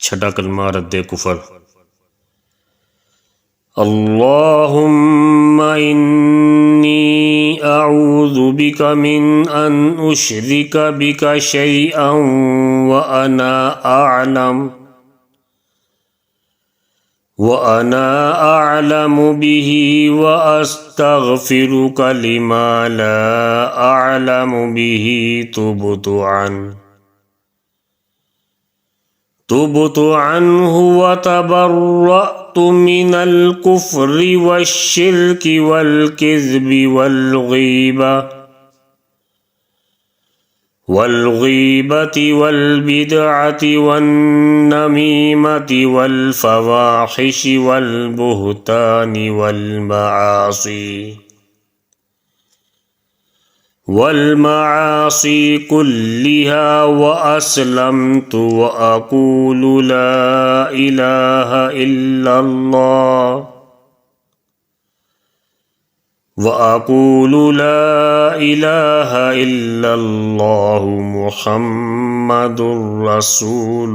छठा कलमा रद्द कुफर। अल्लाहुम्मा इन्नी अऊज़ु बिका मिन अन उश्रिका बिका शैअन व अना अअलमु बिही व अस्तग़फिरुका लिमा ला अअलमु बिही तुबतु अन्हु व तबर्रअतु मिनल कुफ्रि वश्शिर्कि वल किज़्बि वल्गीबति वल्बिदअति वन्नमीमति वल्फवाहिशि वल्बुहतानि वल्मआसी कुल्लिहा व अस्लमतु व अक़ूलु ला इलाहा इल्लल्लाहु मुहम्मदुर रसूलुल्लाह।